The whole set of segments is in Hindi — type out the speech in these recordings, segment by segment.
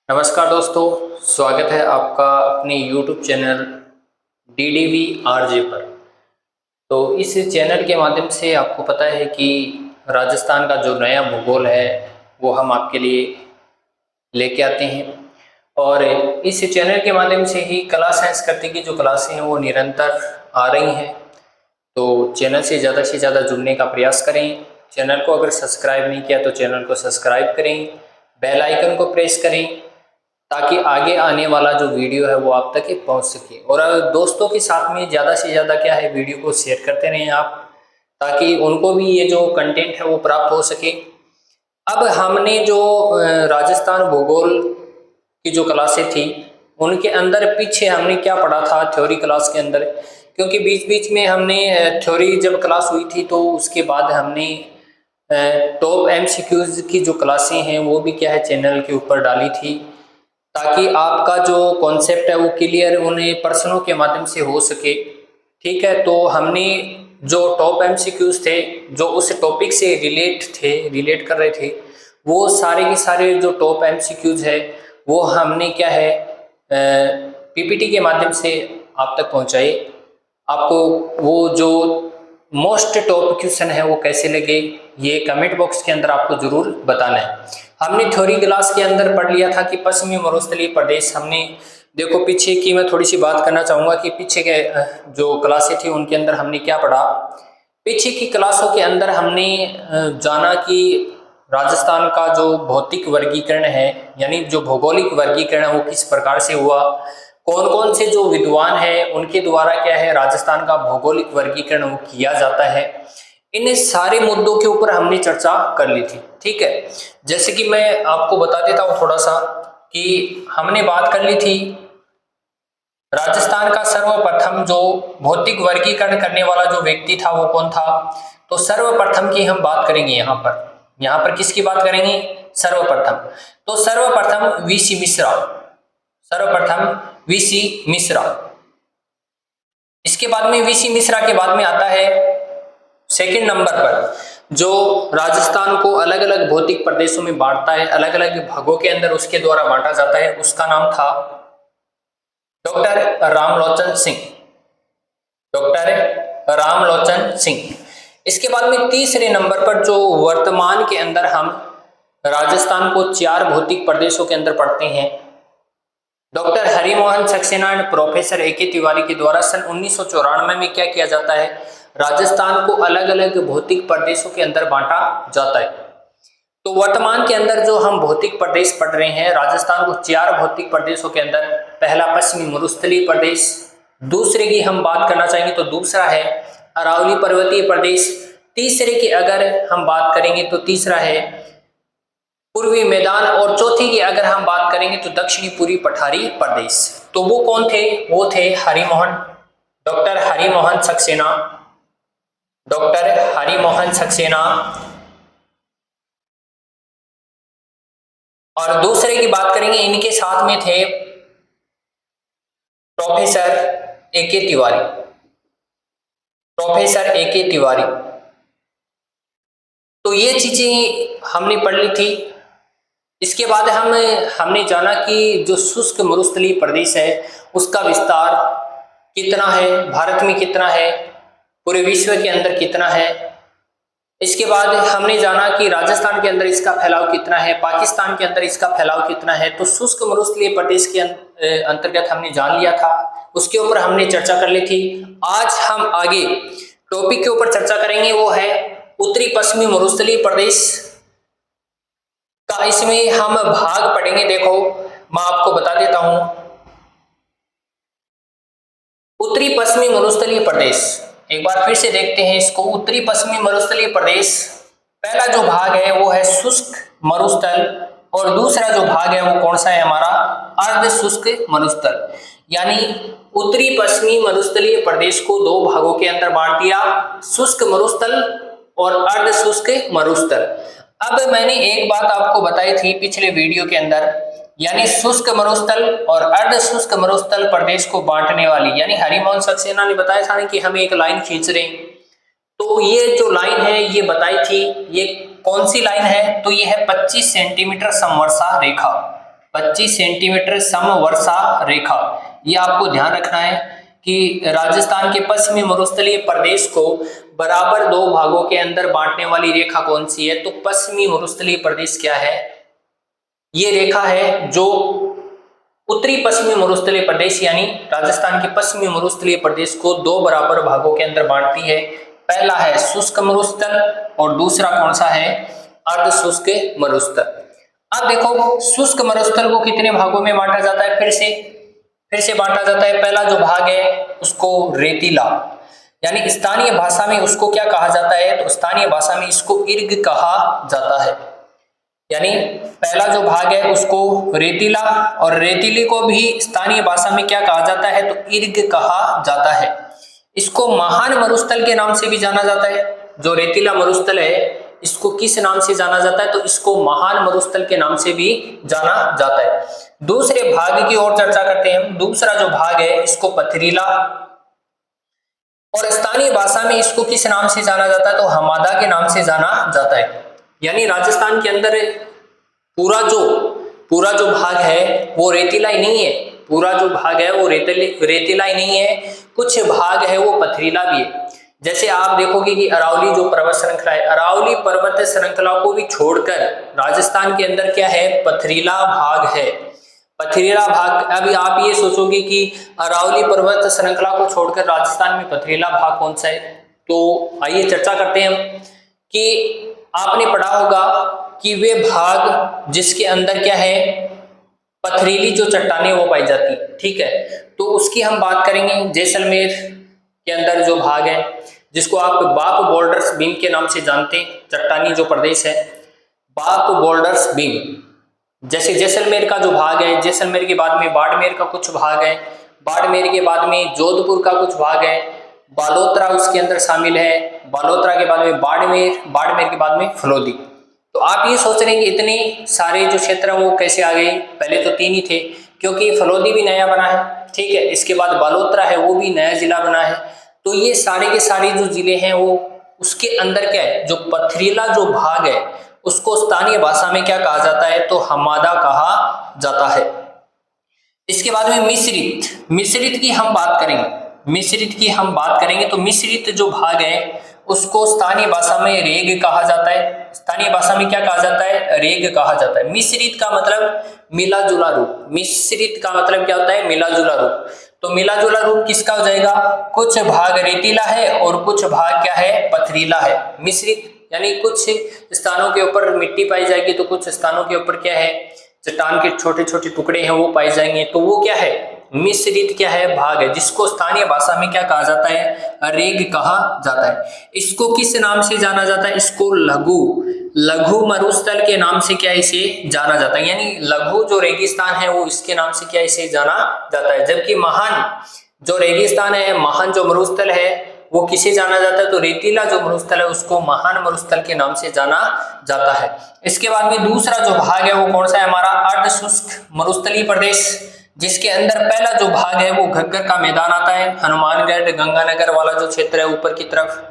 नमस्कार दोस्तों, स्वागत है आपका अपने YouTube चैनल DDV-RJ पर। तो इस चैनल के माध्यम से आपको पता है कि राजस्थान का जो नया भूगोल है वो हम आपके लिए लेके आते हैं। और इस चैनल के माध्यम से ही कला संस्कृति की जो क्लासें हैं वो निरंतर आ रही हैं। तो चैनल से ज़्यादा जुड़ने का प्रयास करें। चैनल को अगर सब्सक्राइब नहीं किया तो चैनल को सब्सक्राइब करें, बेल आइकन को प्रेस करें ताकि आगे आने वाला जो वीडियो है वो आप तक पहुंच सके। और दोस्तों के साथ में ज़्यादा से ज़्यादा क्या है, वीडियो को शेयर करते रहें आप, ताकि उनको भी ये जो कंटेंट है वो प्राप्त हो सके। अब हमने जो राजस्थान भूगोल की जो क्लासें थी उनके अंदर पीछे हमने क्या पढ़ा था थ्योरी क्लास के अंदर, क्योंकि बीच बीच में हमने थ्योरी जब क्लास हुई थी तो उसके बाद हमने टॉप MCQs की जो क्लासें हैं वो भी क्या है चैनल के ऊपर डाली थी, ताकि आपका जो कॉन्सेप्ट है वो क्लियर उन्हें प्रश्नों के माध्यम से हो सके। ठीक है, तो हमने जो टॉप MCQs थे जो उस टॉपिक से रिलेट कर रहे थे, वो सारे के सारे जो टॉप MCQs है वो हमने क्या है PPT के माध्यम से आप तक पहुंचाए। आपको वो जो मोस्ट टॉप क्वेश्चन है वो कैसे लगे ये कमेंट बॉक्स के अंदर आपको जरूर बताना है। हमने थ्योरी क्लास के अंदर पढ़ लिया था कि पश्चिमी मरुस्थलीय प्रदेश, हमने देखो पीछे की मैं थोड़ी सी बात करना चाहूँगा कि पीछे के जो क्लासें थी उनके अंदर हमने क्या पढ़ा। पीछे की क्लासों के अंदर हमने जाना कि राजस्थान का जो भौतिक वर्गीकरण है यानी जो भौगोलिक वर्गीकरण है वो किस प्रकार से हुआ, कौन कौन से जो विद्वान हैं उनके द्वारा क्या है राजस्थान का भौगोलिक वर्गीकरण वो किया जाता है। इन सारे मुद्दों के ऊपर हमने चर्चा कर ली थी। ठीक है, जैसे कि मैं आपको बता देता हूँ थोड़ा सा कि हमने बात कर ली थी राजस्थान का सर्वप्रथम जो भौतिक वर्गीकरण करने वाला जो व्यक्ति था वो कौन था। तो सर्वप्रथम की हम बात करेंगे यहाँ पर किसकी बात करेंगे, सर्वप्रथम। तो सर्वप्रथम VC मिश्रा, सर्वप्रथम VC मिश्रा। इसके बाद में VC मिश्रा के बाद में आता है सेकंड नंबर पर जो राजस्थान को अलग अलग भौतिक प्रदेशों में बांटता है, अलग अलग भागों के अंदर उसके द्वारा बांटा जाता है, उसका नाम था डॉक्टर रामलोचन सिंह, डॉक्टर रामलोचन सिंह। इसके बाद में तीसरे नंबर पर जो वर्तमान के अंदर हम राजस्थान को 4 भौतिक प्रदेशों के अंदर पढ़ते हैं, doctor Harimohan Saxena and professor AK Tiwari के द्वारा सन 1994 में क्या किया जाता है, राजस्थान को अलग अलग भौतिक प्रदेशों के अंदर बांटा जाता है। तो वर्तमान के अंदर जो हम भौतिक प्रदेश पढ़ रहे हैं राजस्थान को 4 भौतिक प्रदेशों के अंदर, पहला पश्चिमी मरुस्थलीय प्रदेश, दूसरे की हम बात करना चाहेंगे तो दूसरा है अरावली पर्वतीय प्रदेश, तीसरे की अगर हम बात करेंगे तो तीसरा है पूर्वी मैदान, और चौथी की अगर हम बात करेंगे तो दक्षिणी पूर्वी पठारी प्रदेश। तो वो कौन थे, वो थे हरिमोहन, डॉक्टर हरिमोहन सक्सेना, डॉक्टर हरिमोहन सक्सेना। और दूसरे की बात करेंगे इनके साथ में थे professor AK Tiwari, professor AK Tiwari. तो ये चीजें हमने पढ़ ली थी। इसके बाद हमने जाना कि जो शुष्क मरुस्थलीय प्रदेश है उसका विस्तार कितना है, भारत में कितना है, पूरे विश्व के अंदर कितना है। इसके बाद हमने जाना कि राजस्थान के अंदर इसका फैलाव कितना है, पाकिस्तान के अंदर इसका फैलाव कितना है। तो शुष्क मरुस्थलीय प्रदेश के अंतर्गत हमने जान लिया था, उसके ऊपर हमने चर्चा कर ली थी। आज हम आगे टॉपिक के ऊपर चर्चा करेंगे, वो है उत्तरी पश्चिमी मरुस्थलीय प्रदेश का। इसमें हम भाग पढ़ेंगे, देखो मैं आपको बता देता हूं। उत्तरी पश्चिमी मरुस्थलीय प्रदेश, एक बार फिर से देखते हैं इसको। उत्तरी पश्चिमी मरुस्थलीय प्रदेश, पहला जो भाग है वो है शुष्क मरुस्थल, और दूसरा जो भाग है वो कौन सा है हमारा, अर्ध शुष्क मरुस्थल। यानी उत्तरी पश्चिमी मरुस्थलीय प्रदेश को 2 भागों के अंदर बांट दिया, शुष्क मरुस्थल और अर्ध शुष्क मरुस्थल। अब मैंने एक बात आपको बताई थी पिछले वीडियो के अंदर, यानी शुष्क मरुस्थल और अर्ध शुष्क मरुस्थल प्रदेश को बांटने वाली, यानी हरिमोहन सक्सेना ने बताया था कि हम एक लाइन खींच रहे हैं। तो ये जो लाइन है ये बताई थी, ये कौन सी लाइन है, तो ये है 25 सेंटीमीटर समवर्षा रेखा, 25 सेंटीमीटर समवर्षा रेखा। ये आपको ध्यान रखना है कि राजस्थान के पश्चिमी मरुस्थलीय प्रदेश को बराबर 2 भागों के अंदर बांटने वाली रेखा कौन सी है? तो पश्चिमी मरुस्थलीय प्रदेश क्या है? ये रेखा है जो उत्तरी पश्चिमी मरुस्थलीय प्रदेश यानी राजस्थान के पश्चिमी मरुस्थलीय प्रदेश को 2 बराबर भागों के अंदर बांटती है। पहला है शुष्क मरुस्थल और दूसरा कौन सा है? अर्ध शुष्क मरुस्थल। अब देखो शुष्क मरुस्थल को कितने भागों में बांटा जाता है? फिर से बांटा जाता है। पहला जो भाग है उसको रेतीला, यानी स्थानीय भाषा में उसको क्या कहा जाता है? तो स्थानीय भाषा में इसको इर्ग कहा जाता है। यानी पहला जो भाग है उसको रेतीला, और रेतीली को भी स्थानीय भाषा में क्या कहा जाता है? तो इर्ग कहा जाता है। इसको महान मरुस्थल के नाम से भी जाना जाता है। जो रेतीला मरुस्थल है इसको किस नाम से जाना जाता है? तो इसको महान मरुस्थल के नाम से भी जाना जाता है। दूसरे भाग की ओर चर्चा करते हैं हम। दूसरा जो भाग है इसको पथरीला, और स्थानीय भाषा में इसको किस नाम से जाना जाता है? तो हमादा के नाम से जाना जाता है। यानी राजस्थान के अंदर पूरा जो भाग है वो रेतीला ही नहीं है। पूरा जो भाग है वो रेतीला ही नहीं है, कुछ भाग है वो पथरीला भी है। जैसे आप देखोगे कि अरावली जो पर्वत श्रृंखला है, अरावली पर्वत श्रृंखला को भी छोड़कर राजस्थान के अंदर क्या है? पथरीला भाग है। पथरीला भाग, अभी आप ये सोचोगे कि अरावली पर्वत श्रृंखला को छोड़कर राजस्थान में पथरीला भाग कौन सा है? तो आइए चर्चा करते हैं हम कि आपने पढ़ा होगा कि वे भाग जिसके अंदर क्या है? पथरीली जो चट्टानें वो पाई जाती, ठीक है। तो उसकी हम बात करेंगे। जैसलमेर के अंदर जो भाग है जिसको आप बाप बोल्डर्स बीम के नाम से जानते हैं, चट्टानी जो प्रदेश है बाप बोल्डर्स बीम। जैसे जैसलमेर का जो भाग है, जैसलमेर के बाद में बाड़मेर का कुछ भाग है, बाड़मेर के बाद में जोधपुर का कुछ भाग है, बालोतरा उसके अंदर शामिल है, बालोतरा के बाद में बाड़मेर, बाड़मेर के बाद में फलोदी। तो आप ये सोच रहे हैं कि इतने सारे जो क्षेत्र हैं वो कैसे आ गए? पहले तो 3 ही थे, क्योंकि फलोदी भी नया बना है, ठीक है। इसके बाद बालोतरा है वो भी नया जिला बना है। तो ये सारे के सारे जो जिले हैं वो उसके अंदर क्या है? जो पथरीला जो भाग है उसको स्थानीय भाषा में क्या कहा जाता है? तो हमादा कहा जाता है। इसके बाद में मिश्रित की हम बात करेंगे। तो मिश्रित जो भाग है उसको स्थानीय भाषा में रेग कहा जाता है। स्थानीय भाषा में क्या कहा जाता है? रेग कहा जाता है। मिश्रित का मतलब मिला जुला रूप। मिश्रित का मतलब क्या होता है? मिला जुला रूप। तो मिला जुला रूप किसका हो जाएगा? कुछ भाग रेतीला है और कुछ भाग क्या है? पथरीला है। मिश्रित यानी कुछ स्थानों के ऊपर मिट्टी पाई जाएगी तो कुछ स्थानों के ऊपर क्या है? चट्टान के छोटे छोटे टुकड़े हैं वो पाए जाएंगे। तो वो क्या है? मिश्रित क्या है? भाग है, जिसको स्थानीय भाषा में क्या कहा जाता है? रेग कहा जाता है। इसको किस नाम से जाना जाता है? इसको लघु मरुस्थल के नाम से क्या इसे जाना जाता है। यानी लघु जो रेगिस्तान है वो इसके नाम से क्या इसे जाना जाता है। जबकि महान जो रेगिस्तान है, महान जो मरुस्थल है वो किसे जाना जाता है? तो रेतीला जो मरुस्थल है उसको महान मरुस्थल के नाम से जाना जाता है। इसके बाद में दूसरा जो भाग है वो कौन सा है? हमारा अर्ध शुष्क मरुस्थलीय प्रदेश, जिसके अंदर पहला जो भाग है वो घग्गर का मैदान आता है, हनुमानगढ़ गंगानगर वाला जो क्षेत्र है ऊपर की तरफ।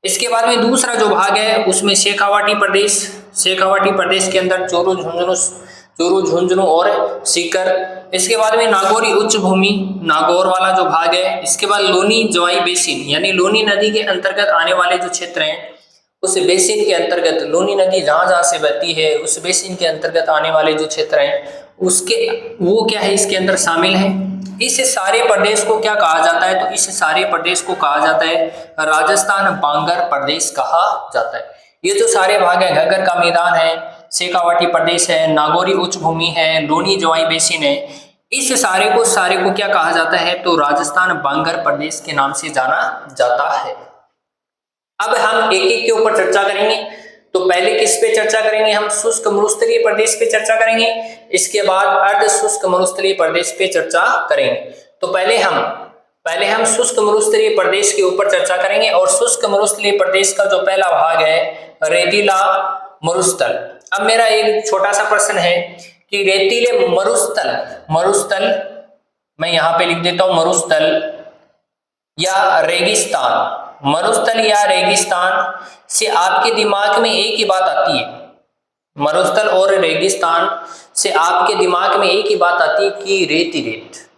इसके बाद में दूसरा जो भाग है उसमें शेखावाटी प्रदेश के अंदर चूरू झुंझुनू और सीकर। इसके बाद में नागौरी उच्च भूमि, नागौर वाला जो भाग है। इसके बाद लोनी जवाई बेसिन, यानी लोनी नदी के अंतर्गत आने वाले जो क्षेत्र हैं उस बेसिन के अंतर्गत, लोनी नदी जहां जहां से बहती है उस बेसिन के अंतर्गत आने वाले जो क्षेत्र हैं उसके वो क्या है? इसके अंदर शामिल है। इस सारे प्रदेश को क्या कहा जाता है? तो इस सारे प्रदेश को कहा जाता है राजस्थान बांगर प्रदेश कहा जाता है। ये जो सारे भाग है, घग्गर का मैदान है, शेखावाटी प्रदेश है, नागौरी उच्च भूमि है, लोनी जवाई बेसिन है, इस सारे को क्या कहा जाता है? तो राजस्थान बांगर प्रदेश के नाम से जाना जाता है। अब हम एक एक के ऊपर चर्चा करेंगे। तो पहले किस पे चर्चा करेंगे? हम शुष्क मरुस्थलीय प्रदेश पे चर्चा करेंगे। इसके बाद अर्ध शुष्क मरुस्थलीय प्रदेश पे चर्चा करेंगे। तो पहले हम शुष्क मरुस्थलीय प्रदेश के ऊपर चर्चा करेंगे। और शुष्क मरुस्थलीय प्रदेश का जो पहला भाग है रेतीला मरुस्थल। अब मेरा एक छोटा सा प्रश्न है कि रेतीले मरुस्थल मैं यहाँ पे लिख देता हूं, मरुस्थल या रेगिस्तान से आपके दिमाग में एक ही बात आती है मरुस्थल और रेगिस्तान से आपके दिमाग में एक ही बात आती है कि रेत ही रेत।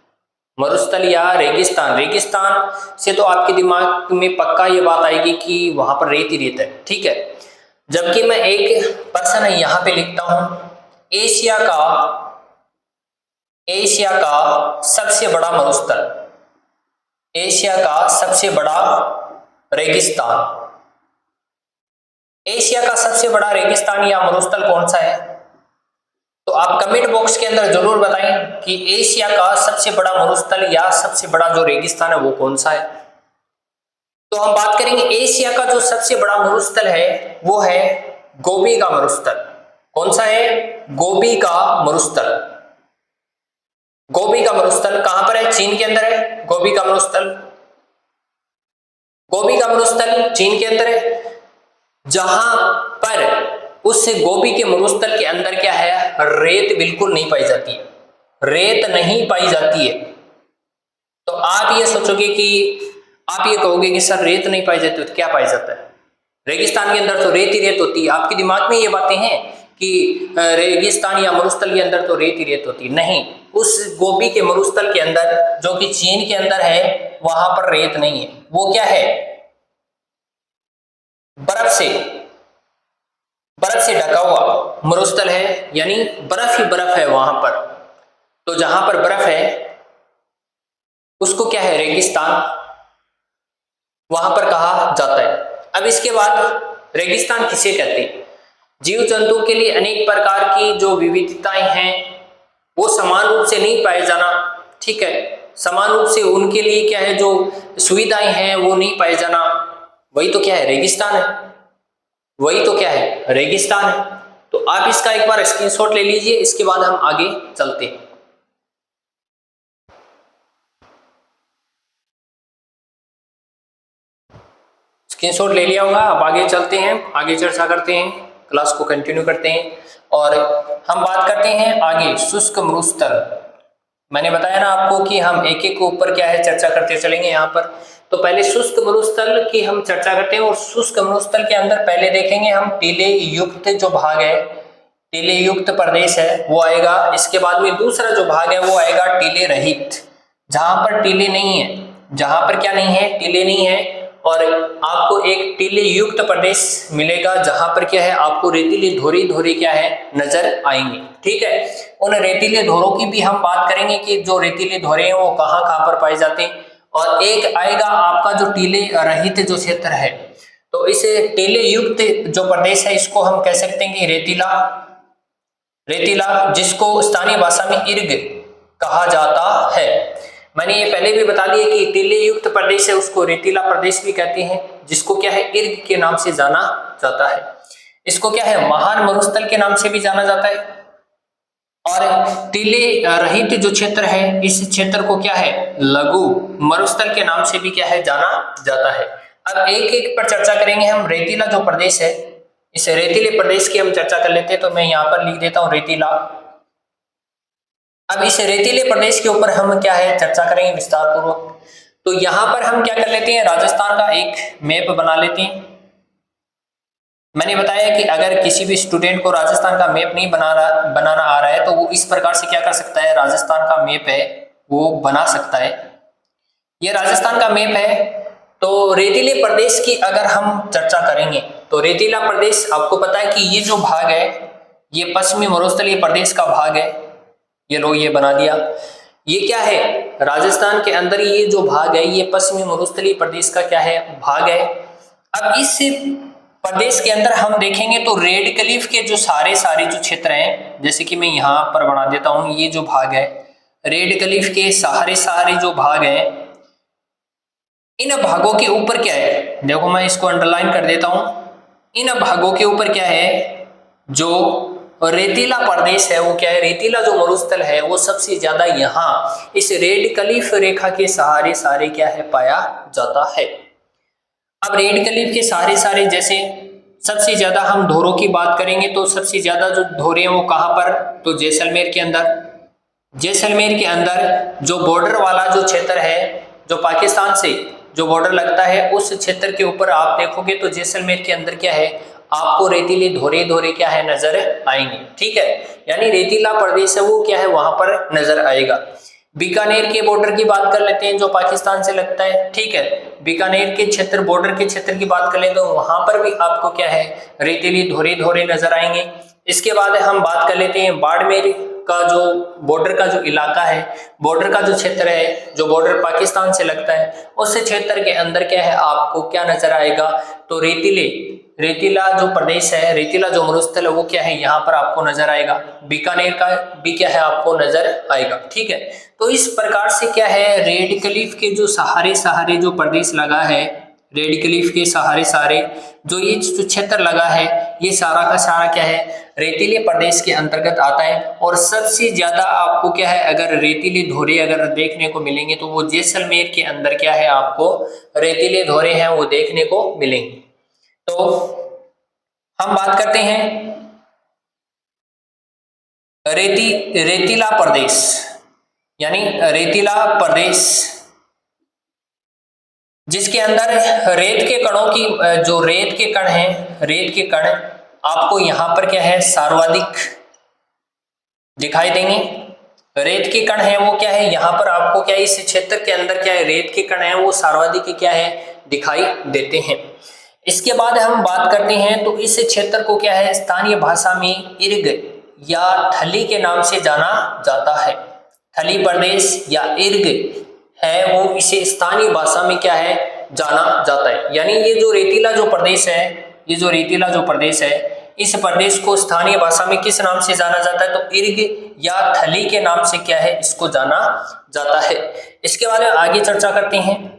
मरुस्थल या रेगिस्तान, रेगिस्तान से तो आपके दिमाग में पक्का ये बात आएगी कि वहां पर रेत ही रेत है, ठीक है। जबकि मैं एक पर्सन यहाँ पे लिखता हूं, एशिया का सबसे बड़ा मरुस्थल, एशिया का सबसे बड़ा रेगिस्तान, एशिया का सबसे बड़ा रेगिस्तान या मरुस्थल कौन सा है? तो आप कमेंट बॉक्स के अंदर जरूर बताएं कि एशिया का सबसे बड़ा मरुस्थल या सबसे बड़ा जो रेगिस्तान है वो कौन सा है। तो हम बात करेंगे एशिया का जो सबसे बड़ा मरुस्थल है वो है गोबी का मरुस्थल। कौन सा है? गोबी का मरुस्थल। गोबी का मरुस्थल कहां पर है? चीन के अंदर है गोबी का मरुस्थल। गोबी का मरुस्थल चीन के अंदर है, जहां पर उस गोबी के मरुस्थल के अंदर क्या है? रेत बिल्कुल नहीं पाई जाती है, रेत नहीं पाई जाती है। तो आप ये सोचोगे कि आप ये कहोगे कि सर रेत नहीं पाई जाती तो क्या पाई जाता है? रेगिस्तान के अंदर तो रेत ही रेत होती है। आपके दिमाग में ये बातें हैं कि रेगिस्तान या मरुस्थल के अंदर तो रेत ही रेत होती है। नहीं, उस गोबी के मरुस्थल के अंदर जो कि चीन के अंदर है वहां पर रेत नहीं है। वो क्या है? बर्फ से ढका हुआ मरुस्थल है, यानी बर्फ ही बर्फ है वहां पर। तो जहां पर बर्फ है उसको क्या है? रेगिस्तान वहां पर कहा जाता है। अब इसके बाद रेगिस्तान किसे कहते हैं? जीव जंतु के लिए अनेक प्रकार की जो विविधताएं हैं वो समान रूप से नहीं पाए जाना, ठीक है, समान रूप से उनके लिए क्या है जो सुविधाएं हैं वो नहीं पाए जाना, वही तो क्या है? रेगिस्तान है। वही तो क्या है? रेगिस्तान है। तो आप इसका एक बार स्क्रीनशॉट ले लीजिए, इसके बाद हम आगे चलते हैं। स्क्रीनशॉट ले लिया होगा। अब आगे चलते हैं, आगे चर्चा करते हैं, क्लास को कंटिन्यू करते हैं और हम बात करते हैं आगे शुष्क मरुस्थल। मैंने बताया ना आपको कि हम एक एक के ऊपर क्या है चर्चा करते चलेंगे यहाँ पर। तो पहले शुष्क मरुस्थल की हम चर्चा करते हैं और शुष्क मरुस्थल के अंदर पहले देखेंगे हम टीले युक्त जो भाग है, टीले युक्त प्रदेश है वो आएगा। इसके बाद में दूसरा जो भाग है वो आएगा टीले रहित, जहां पर टीले नहीं है, जहां पर क्या नहीं है? टीले नहीं है। और आपको एक टीले युक्त प्रदेश मिलेगा जहां पर क्या है? आपको रेतीले धोरे क्या है नजर आएंगे, ठीक है। उन रेतीले धोरों की भी हम बात करेंगे कि जो रेतीले धोरे हैं वो कहां कहां पर पाए जाते हैं। और एक आएगा आपका जो टीले रहित जो क्षेत्र है। तो इस टीले युक्त जो प्रदेश है इसको हम कह सकते हैं कि रेतीला, जिसको स्थानीय भाषा में इर्ग कहा जाता है। मैंने ये पहले भी बता दिया कि टीले युक्त प्रदेश है उसको रेतीला प्रदेश भी कहते हैं, जिसको क्या है? इर्ग के नाम से जाना जाता है। इसको क्या है? महान मरुस्थल के नाम से भी जाना जाता है। और टीले रहित जो क्षेत्र है इस क्षेत्र को क्या है? लघु मरुस्थल के नाम से भी क्या है जाना जाता है। अब एक एक पर चर्चा करेंगे हम। रेतीला जो प्रदेश है, इस रेतीले प्रदेश की हम चर्चा कर लेते हैं। तो मैं यहाँ पर लिख देता हूँ रेतीला। अब इस रेतीले प्रदेश के ऊपर हम क्या है चर्चा करेंगे विस्तार पूर्वक। तो यहां पर हम क्या कर लेते हैं? राजस्थान का एक मैप बना लेते हैं। मैंने बताया कि अगर किसी भी स्टूडेंट को राजस्थान का मैप नहीं बनाना आ रहा है तो वो इस प्रकार से क्या कर सकता है? राजस्थान का मैप है वो बना सकता है। ये राजस्थान का मैप है। तो रेतीले प्रदेश की अगर हम चर्चा करेंगे तो रेतीला प्रदेश आपको पता है कि ये जो भाग है ये पश्चिमी मरुस्थलीय प्रदेश का भाग है। ये लो ये बना दिया। ये क्या है? राजस्थान के अंदर ये जो भाग है ये पश्चिमी मरुस्थलीय प्रदेश का क्या है? भाग है। अब इस प्रदेश के अंदर हम देखेंगे तो रेड क्लिफ के जो सारे जो क्षेत्र हैं, जैसे कि मैं यहाँ पर बना देता हूँ, ये जो भाग है रेड क्लिफ के सारे जो भाग हैं, इन भागों के ऊपर क्या है? देखो मैं इसको अंडरलाइन कर देता हूं। इन भागों के ऊपर क्या है? जो रेतीला प्रदेश है वो क्या है? रेतीला जो मरुस्थल है वो सबसे ज्यादा यहाँ इस रेड क्लिफ रेखा के सहारे क्या है पाया जाता है। अब रेड क्लिफ के सहारे जैसे सबसे ज्यादा हम धोरों की बात करेंगे तो सबसे ज्यादा जो धोरे हैं वो कहां पर? तो जैसलमेर के अंदर। जैसलमेर के अंदर जो बॉर्डर वाला जो क्षेत्र है, जो पाकिस्तान से जो बॉर्डर लगता है, उस क्षेत्र के ऊपर आप देखोगे तो जैसलमेर के अंदर क्या है? आपको रेतीले धोरे धोरे क्या है नजर आएंगे। ठीक है, यानी रेतीला प्रदेश है वो क्या है वहां पर नजर आएगा। बीकानेर के बॉर्डर की बात कर लेते हैं जो पाकिस्तान से लगता है। ठीक है, बीकानेर के क्षेत्र बॉर्डर के क्षेत्र की बात कर ले तो वहां पर भी आपको क्या है रेतीली धोरे धोरे नजर आएंगे। इसके बाद हम बात कर लेते हैं बाड़मेर का जो बॉर्डर का जो इलाका है, बॉर्डर का जो क्षेत्र है जो बॉर्डर पाकिस्तान से लगता है, उस क्षेत्र के अंदर क्या है आपको क्या नजर आएगा तो रेतीला जो प्रदेश है, रेतीला जो मरुस्थल है वो क्या है यहाँ पर आपको नजर आएगा। बीकानेर का भी क्या है आपको नजर आएगा। ठीक है, तो इस प्रकार से क्या है रेड क्लिफ के जो सहारे जो प्रदेश लगा है, रेड क्लिफ के सहारे जो ये जो क्षेत्र लगा है ये सारा का सारा क्या है रेतीले प्रदेश के अंतर्गत आता है। और सबसे ज्यादा आपको क्या है अगर रेतीले धोरे अगर देखने को मिलेंगे तो वो जैसलमेर के अंदर क्या है आपको रेतीले धोरे हैं वो देखने को मिलेंगे। तो हम बात करते हैं रेतीला प्रदेश, यानी रेतीला प्रदेश जिसके अंदर रेत के कणों की जो रेत के कण हैं, रेत के कण आपको यहाँ पर क्या है सर्वाधिक दिखाई देंगे। रेत के कण है वो क्या है यहाँ पर आपको क्या है इस क्षेत्र के अंदर क्या है रेत के कण है वो सर्वाधिक क्या है दिखाई देते हैं। इसके बाद हम बात करते हैं तो इस क्षेत्र को क्या है स्थानीय भाषा में इर्ग या थली के नाम से जाना जाता है। थली प्रदेश या इर्ग है वो इसे स्थानीय भाषा में क्या है जाना जाता है। यानी ये जो रेतीला जो प्रदेश है, ये जो रेतीला जो प्रदेश है इस प्रदेश को स्थानीय भाषा में किस नाम से जाना जाता है तो इर्ग या थली के नाम से क्या है इसको जाना जाता है। इसके बारे में आगे चर्चा करते हैं।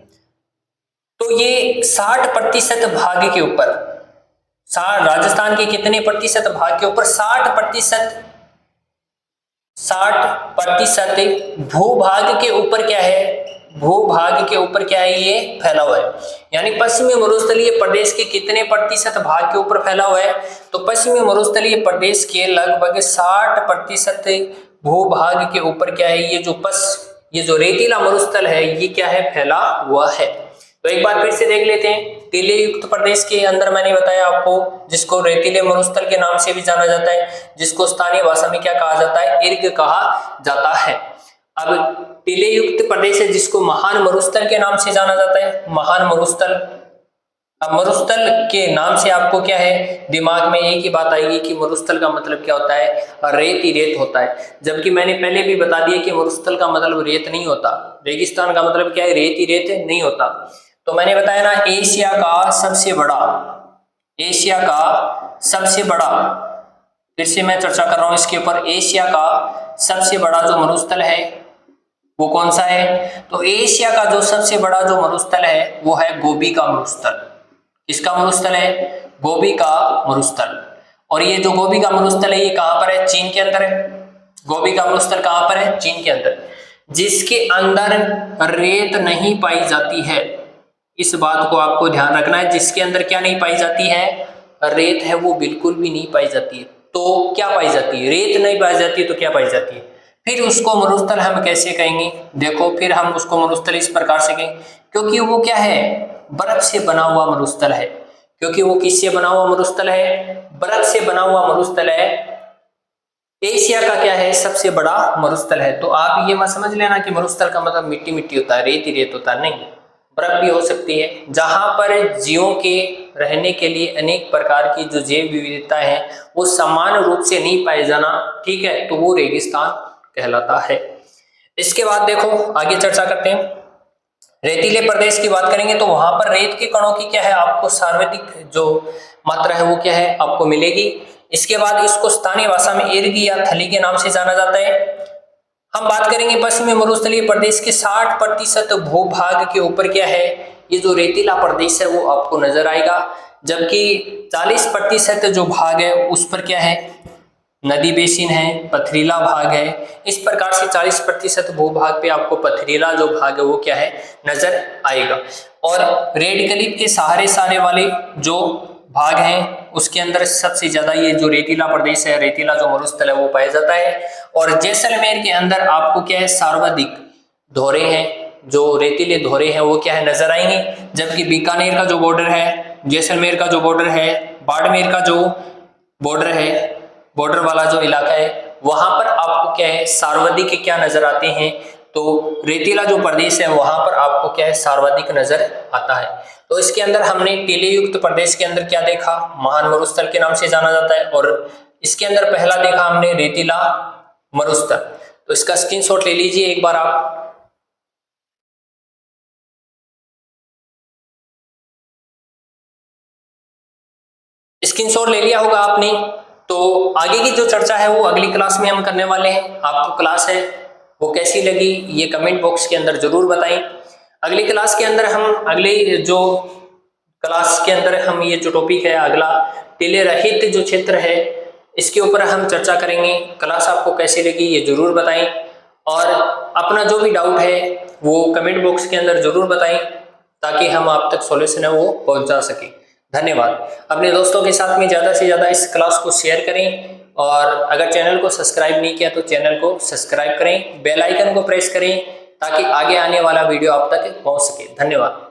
तो ये 60% भाग के ऊपर, राजस्थान के कितने प्रतिशत भाग के ऊपर 60% भूभाग के ऊपर क्या है, भूभाग के ऊपर क्या है ये फैला हुआ है। यानी पश्चिमी मरुस्थलीय प्रदेश के कितने प्रतिशत भाग के ऊपर फैला हुआ है तो पश्चिमी मरुस्थलीय प्रदेश के लगभग 60% भूभाग के ऊपर क्या है ये जो रेतीला मरुस्थल है ये क्या है फैला हुआ है। तो एक बार फिर से देख लेते हैं। टीले युक्त प्रदेश के अंदर मैंने बताया आपको जिसको रेतीले मरुस्थल के नाम से भी जाना जाता है, जिसको स्थानीय भाषा में क्या कहा जाता है इर्ग कहा जाता है। अब टीले युक्त प्रदेश है जिसको महान मरुस्थल के नाम से जाना जाता है, महान मरुस्थल। अब मरुस्थल के नाम से आपको क्या है दिमाग में एक ही बात आएगी कि मरुस्थल का मतलब क्या होता है रेत ही रेत होता है। जबकि मैंने पहले भी बता दिया कि मरुस्थल का मतलब रेत नहीं होता, रेगिस्तान का मतलब क्या है रेत ही रेत नहीं होता। तो मैंने बताया ना एशिया का सबसे बड़ा फिर से मैं चर्चा कर रहा हूं इसके ऊपर, एशिया का सबसे बड़ा जो मरुस्थल है वो कौन सा है तो एशिया का जो सबसे बड़ा जो मरुस्थल है वो है गोबी का मरुस्थल। किसका मरुस्थल है गोबी का मरुस्थल। और ये जो गोबी का मरुस्थल है ये कहां पर है चीन के अंदर है। गोबी का मरुस्थल कहां पर है चीन के अंदर, जिसके अंदर रेत नहीं पाई जाती है। इस बात को आपको ध्यान रखना है, जिसके अंदर क्या नहीं पाई जाती है रेत है वो बिल्कुल भी नहीं पाई जाती है। तो क्या पाई जाती है रेत नहीं पाई जाती है तो क्या पाई जाती है फिर उसको मरुस्थल हम कैसे कहेंगे। देखो फिर हम उसको मरुस्थल इस प्रकार से कहेंगे क्योंकि वो क्या है बर्फ से बना हुआ मरुस्थल है। क्योंकि वो किससे बना हुआ मरुस्थल है बर्फ से बना हुआ मरुस्थल है। एशिया का क्या है सबसे बड़ा मरुस्थल है। तो आप ये मत समझ लेना कि मरुस्थल का मतलब मिट्टी मिट्टी होता है रेत ही रेत होता है, नहीं, बर्फ भी हो सकती है। जहां पर जीवों के रहने के लिए अनेक प्रकार की जो जैव विविधता है वो समान रूप से नहीं पाए जाना, ठीक है, तो वो रेगिस्तान कहलाता है। इसके बाद देखो आगे चर्चा करते हैं। रेतीले प्रदेश की बात करेंगे तो वहां पर रेत के कणों की क्या है आपको सर्वाधिक जो मात्रा है वो क्या है आपको मिलेगी। इसके बाद इसको स्थानीय भाषा में इर्ग या थली के नाम से जाना जाता है। हम बात करेंगे पश्चिमी मरुस्थलीय प्रदेश के 60% भूभाग के ऊपर क्या है ये जो रेतीला प्रदेश है वो आपको नजर आएगा। जबकि 40% जो भाग है उस पर क्या है नदी बेसिन है, पथरीला भाग है। इस प्रकार से 40% भूभाग पे आपको पथरीला जो भाग है वो क्या है नजर आएगा। और रेड क्लिफ के सहारे वाले जो भाग हैं उसके अंदर सबसे ज्यादा ये जो रेतीला प्रदेश है, रेतीला जो मरुस्थल है वो पाया जाता है। और जैसलमेर के अंदर आपको क्या है सर्वाधिक धोरे हैं, जो रेतीले धोरे हैं वो क्या है नजर आएंगे। जबकि बीकानेर का जो बॉर्डर है, जैसलमेर का जो बॉर्डर है, बाड़मेर का जो बॉर्डर है, बॉर्डर वाला जो इलाका है, वहां पर आपको क्या है सर्वाधिक क्या नजर आते हैं, तो रेतीला जो प्रदेश है वहां पर आपको क्या है सर्वाधिक नजर आता है। तो इसके अंदर हमने टीले युक्त प्रदेश के अंदर क्या देखा, महान मरुस्थल के नाम से जाना जाता है, और इसके अंदर पहला देखा हमने रेतीला मरुस्थल। तो इसका स्क्रीनशॉट ले लीजिए एक बार आप। स्क्रीनशॉट ले लिया होगा आपने। तो आगे की जो चर्चा है वो अगली क्लास में हम करने वाले हैं। आपको क्लास है वो कैसी लगी ये कमेंट बॉक्स के अंदर जरूर बताएं। अगली क्लास के अंदर हम ये जो टॉपिक है अगला टीले रहित जो क्षेत्र है इसके ऊपर हम चर्चा करेंगे। क्लास आपको कैसी लगी ये जरूर बताएं, और अपना जो भी डाउट है वो कमेंट बॉक्स के अंदर जरूर बताएं ताकि हम आप तक सॉल्यूशन है वो पहुंचा सकें। धन्यवाद। अपने दोस्तों के साथ में ज़्यादा से ज़्यादा इस क्लास को शेयर करें, और अगर चैनल को सब्सक्राइब नहीं किया तो चैनल को सब्सक्राइब करें, बेल आइकन को प्रेस करें ताकि आगे आने वाला वीडियो आप तक पहुंच सके। धन्यवाद।